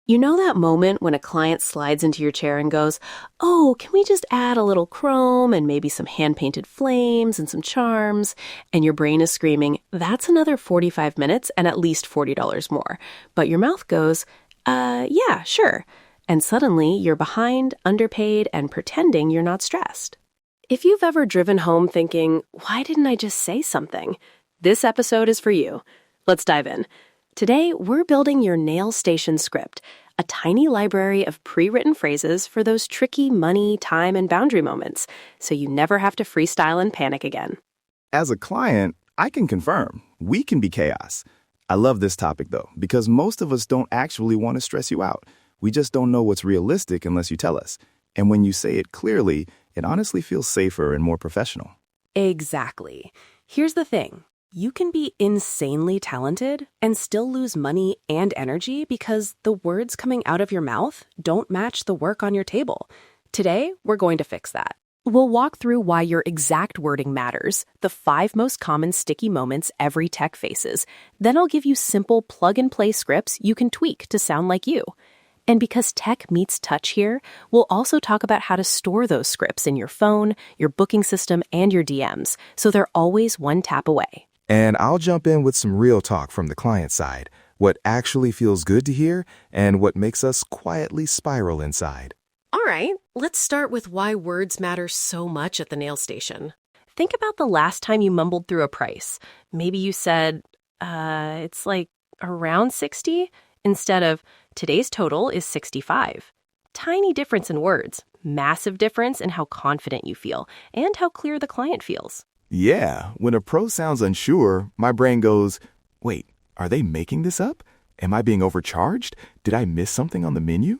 You know that moment when a client slides into your chair and goes, "Oh, can we just add a little chrome and maybe some hand-painted flames and some charms?" And your brain is screaming, "That's another 45 minutes and at least $40 more." But your mouth goes, yeah, sure." And suddenly you're behind, underpaid, and pretending you're not stressed. If you've ever driven home thinking, "Why didn't I just say something?" This episode is for you. Let's dive in. Today, we're building your nail station script, a tiny library of pre-written phrases for those tricky money, time, and boundary moments, so you never have to freestyle and panic again. As a client, I can confirm we can be chaos. I love this topic, though, because most of us don't actually want to stress you out. We just don't know what's realistic unless you tell us. And when you say it clearly, it honestly feels safer and more professional. Exactly. Here's the thing. You can be insanely talented and still lose money and energy because the words coming out of your mouth don't match the work on your table. Today, we're going to fix that. We'll walk through why your exact wording matters, the 5 most common sticky moments every tech faces. Then I'll give you simple plug-and-play scripts you can tweak to sound like you. And because tech meets touch here, we'll also talk about how to store those scripts in your phone, your booking system, and your DMs, so they're always one tap away. And I'll jump in with some real talk from the client side, what actually feels good to hear and what makes us quietly spiral inside. All right, let's start with why words matter so much at the nail station. Think about the last time you mumbled through a price. Maybe you said, it's like around 60 instead of today's total is 65. Tiny difference in words, massive difference in how confident you feel and how clear the client feels. Yeah, when a pro sounds unsure, my brain goes, wait, are they making this up? Am I being overcharged? Did I miss something on the menu?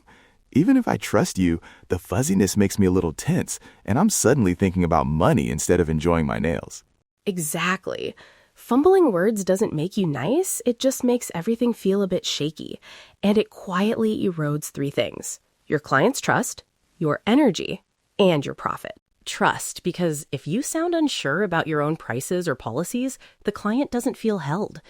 Even if I trust you, the fuzziness makes me a little tense, and I'm suddenly thinking about money instead of enjoying my nails. Exactly. Fumbling words doesn't make you nice, it just makes everything feel a bit shaky. And it quietly erodes 3 things: your client's trust, your energy, and your profit. Trust, because if you sound unsure about your own prices or policies, the client doesn't feel held.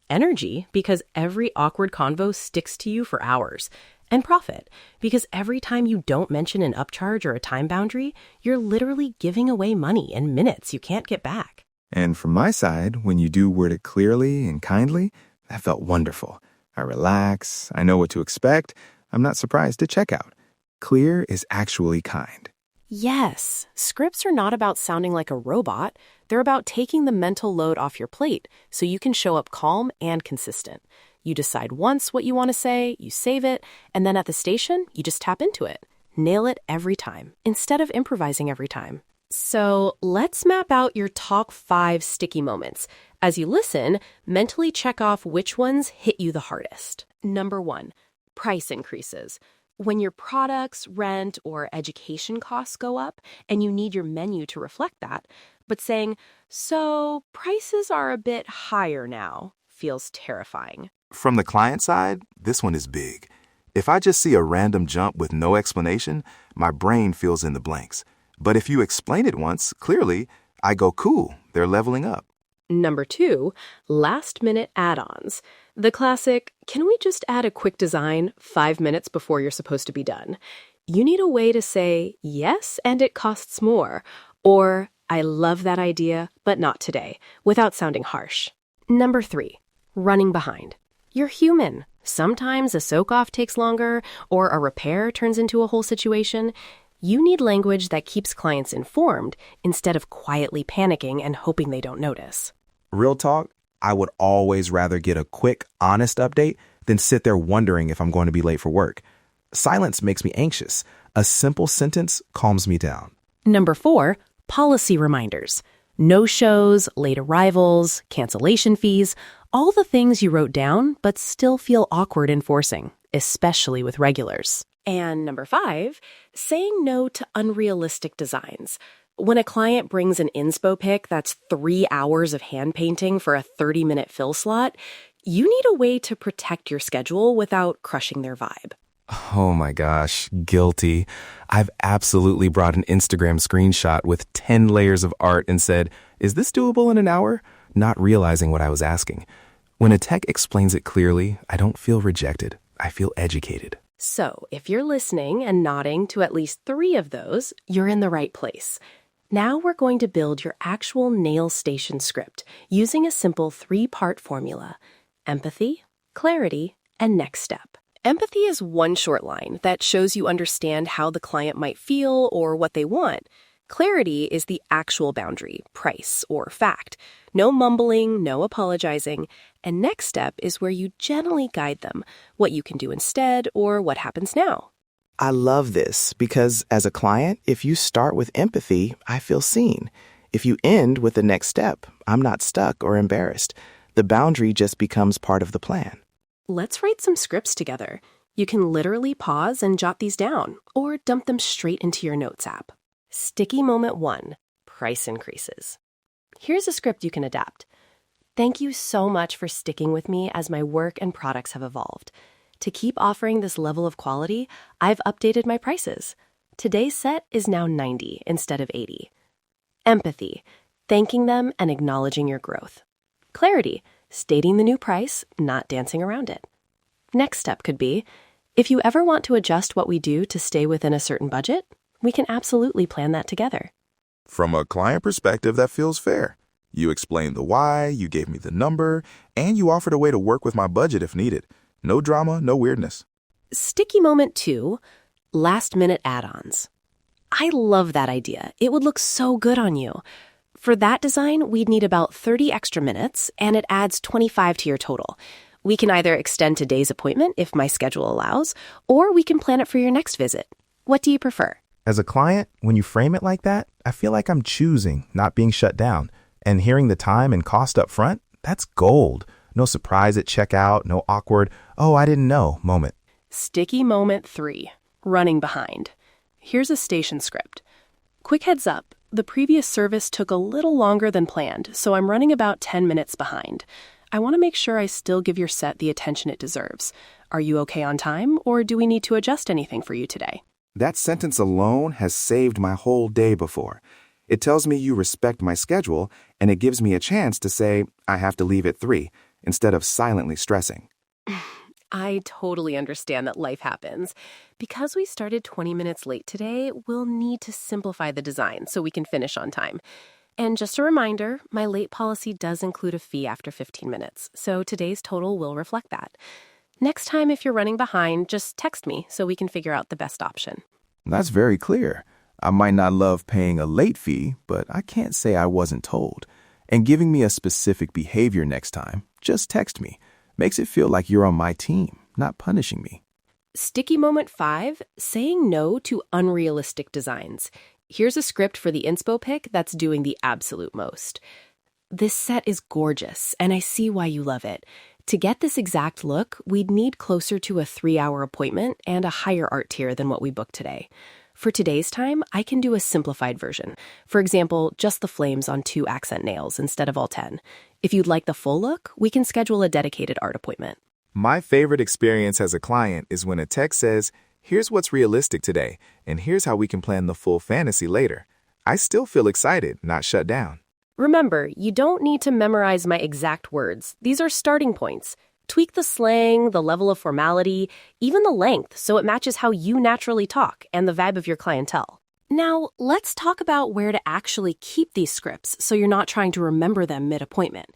Energy, because every awkward convo sticks to you for hours. And profit, because every time you don't mention an upcharge or a time boundary, you're literally giving away money in minutes you can't get back. And from my side, when you do word it clearly and kindly, that felt wonderful. I relax, I know what to expect, I'm not surprised at checkout. Clear is actually kind. Yes, scripts are not about sounding like a robot. They're about taking the mental load off your plate so you can show up calm and consistent. You decide once what you want to say, you save it, and then at the station, you just tap into it. Nail it every time, instead of improvising every time. So let's map out your top 5 sticky moments. As you listen, mentally check off which ones hit you the hardest. Number 1, price increases. When your products, rent, or education costs go up and you need your menu to reflect that, but saying, "So prices are a bit higher now," feels terrifying. From the client side, this one is big. If I just see a random jump with no explanation, my brain fills in the blanks. But if you explain it once, clearly, I go, cool, they're leveling up. Number 2, last-minute add-ons. The classic, "Can we just add a quick design 5 minutes before you're supposed to be done?" You need a way to say, "Yes, and it costs more," or "I love that idea, but not today," without sounding harsh. Number 3, running behind. You're human. Sometimes a soak-off takes longer, or a repair turns into a whole situation. You need language that keeps clients informed instead of quietly panicking and hoping they don't notice. Real talk, I would always rather get a quick, honest update than sit there wondering if I'm going to be late for work. Silence makes me anxious. A simple sentence calms me down. Number 4, policy reminders. No-shows, late arrivals, cancellation fees, all the things you wrote down but still feel awkward enforcing, especially with regulars. And number 5, saying no to unrealistic designs. When a client brings an inspo pic that's 3 hours of hand painting for a 30-minute fill slot, you need a way to protect your schedule without crushing their vibe. Oh my gosh, guilty. I've absolutely brought an Instagram screenshot with 10 layers of art and said, "Is this doable in an hour?" Not realizing what I was asking. When a tech explains it clearly, I don't feel rejected. I feel educated. So, if you're listening and nodding to at least 3 of those, you're in the right place. Now we're going to build your actual nail station script using a simple 3-part formula: empathy, clarity, and next step. Empathy is one short line that shows you understand how the client might feel or what they want. Clarity is the actual boundary, price, or fact. No mumbling, no apologizing. And next step is where you gently guide them, what you can do instead or what happens now. I love this because as a client, if you start with empathy, I feel seen. If you end with the next step, I'm not stuck or embarrassed. The boundary just becomes part of the plan. Let's write some scripts together. You can literally pause and jot these down or dump them straight into your notes app. Sticky moment 1, price increases. Here's a script you can adapt. Thank you so much for sticking with me as my work and products have evolved. To keep offering this level of quality, I've updated my prices. Today's set is now $90 instead of $80. Empathy, thanking them and acknowledging your growth. Clarity, stating the new price, not dancing around it. Next step could be, if you ever want to adjust what we do to stay within a certain budget, we can absolutely plan that together. From a client perspective, that feels fair. You explained the why, you gave me the number, and you offered a way to work with my budget if needed. No drama, no weirdness. Sticky moment 2, last-minute add-ons. I love that idea. It would look so good on you. For that design, we'd need about 30 extra minutes, and it adds 25 to your total. We can either extend today's appointment if my schedule allows, or we can plan it for your next visit. What do you prefer? As a client, when you frame it like that, I feel like I'm choosing, not being shut down. And hearing the time and cost up front, that's gold. No surprise at checkout, no awkward, oh, I didn't know moment. Sticky moment 3, running behind. Here's a station script. Quick heads up, the previous service took a little longer than planned, so I'm running about 10 minutes behind. I want to make sure I still give your set the attention it deserves. Are you okay on time, or do we need to adjust anything for you today? That sentence alone has saved my whole day before. It tells me you respect my schedule, and it gives me a chance to say I have to leave at 3 instead of silently stressing. I totally understand that life happens. Because we started 20 minutes late today, we'll need to simplify the design so we can finish on time. And just a reminder, my late policy does include a fee after 15 minutes, so today's total will reflect that. Next time, if you're running behind, just text me so we can figure out the best option. That's very clear. I might not love paying a late fee, but I can't say I wasn't told. And giving me a specific behavior next time, just text me. Makes it feel like you're on my team, not punishing me. Sticky moment 5, saying no to unrealistic designs. Here's a script for the inspo pick that's doing the absolute most. This set is gorgeous, and I see why you love it. To get this exact look, we'd need closer to a 3-hour appointment and a higher art tier than what we booked today. For today's time, I can do a simplified version. For example, just the flames on 2 accent nails instead of all 10. If you'd like the full look, we can schedule a dedicated art appointment. My favorite experience as a client is when a text says, here's what's realistic today, and here's how we can plan the full fantasy later. I still feel excited, not shut down. Remember, you don't need to memorize my exact words. These are starting points. Tweak the slang, the level of formality, even the length so it matches how you naturally talk and the vibe of your clientele. Now, let's talk about where to actually keep these scripts so you're not trying to remember them mid-appointment.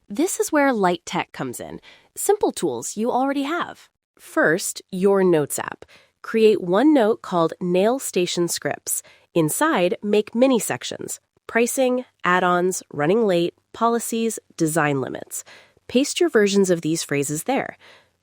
This is where light tech comes in. Simple tools you already have. First, your Notes app. Create one note called Nail Station Scripts. Inside, make mini sections. Pricing, add-ons, running late, policies, design limits. Paste your versions of these phrases there.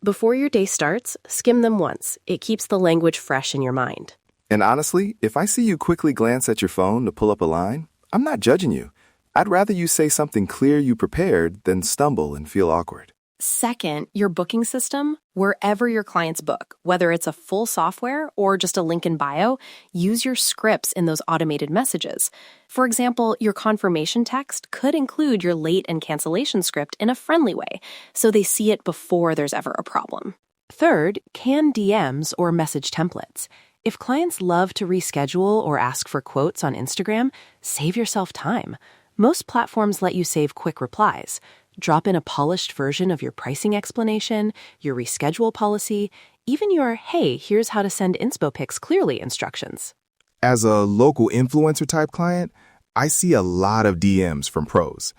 Before your day starts, skim them once. It keeps the language fresh in your mind. And honestly, if I see you quickly glance at your phone to pull up a line, I'm not judging you. I'd rather you say something clear you prepared than stumble and feel awkward. Second, your booking system, wherever your clients book, whether it's a full software or just a link in bio, use your scripts in those automated messages. For example, your confirmation text could include your late and cancellation script in a friendly way, so they see it before there's ever a problem. Third, can DMs or message templates. If clients love to reschedule or ask for quotes on Instagram, save yourself time. Most platforms let you save quick replies. Drop in a polished version of your pricing explanation, your reschedule policy, even your "hey, here's how to send inspo pics clearly" instructions. As a local influencer type client, I see a lot of DMs from pros.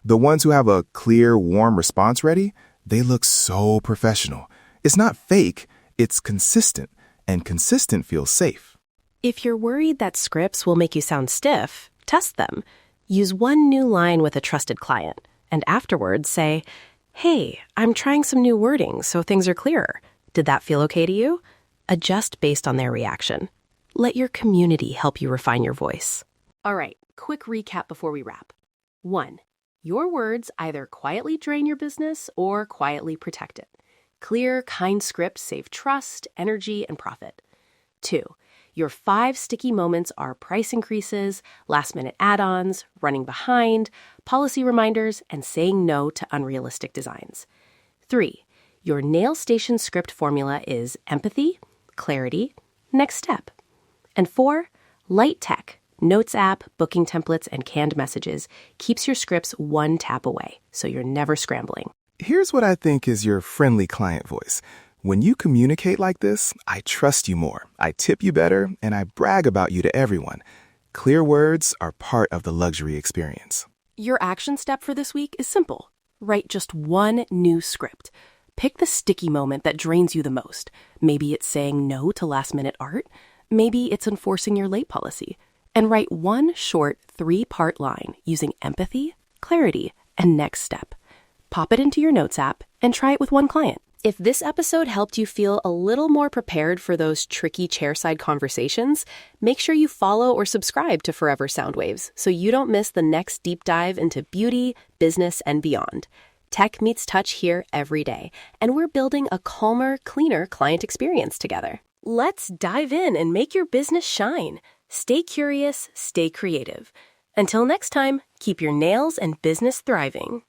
The ones who have a clear, warm response ready, they look so professional. It's not fake, it's consistent, and consistent feels safe. If you're worried that scripts will make you sound stiff, test them. Use one new line with a trusted client, and afterwards say, "Hey, I'm trying some new wording so things are clearer. Did that feel okay to you?" Adjust based on their reaction. Let your community help you refine your voice. All right, quick recap before we wrap. 1. Your words either quietly drain your business or quietly protect it. Clear, kind scripts save trust, energy, and profit. 2. Your 5 sticky moments are price increases, last-minute add-ons, running behind, policy reminders, and saying no to unrealistic designs. 3. Your nail station script formula is empathy, clarity, next step. And 4, light tech, notes app, booking templates, and canned messages keeps your scripts one tap away, so you're never scrambling. Here's what I think is your friendly client voice. When you communicate like this, I trust you more, I tip you better, and I brag about you to everyone. Clear words are part of the luxury experience. Your action step for this week is simple. Write just one new script. Pick the sticky moment that drains you the most. Maybe it's saying no to last-minute art. Maybe it's enforcing your late policy. And write one short 3-part line using empathy, clarity, and next step. Pop it into your notes app and try it with one client. If this episode helped you feel a little more prepared for those tricky chairside conversations, make sure you follow or subscribe to Forever Soundwaves so you don't miss the next deep dive into beauty, business, and beyond. Tech meets touch here every day, and we're building a calmer, cleaner client experience together. Let's dive in and make your business shine. Stay curious, stay creative. Until next time, keep your nails and business thriving.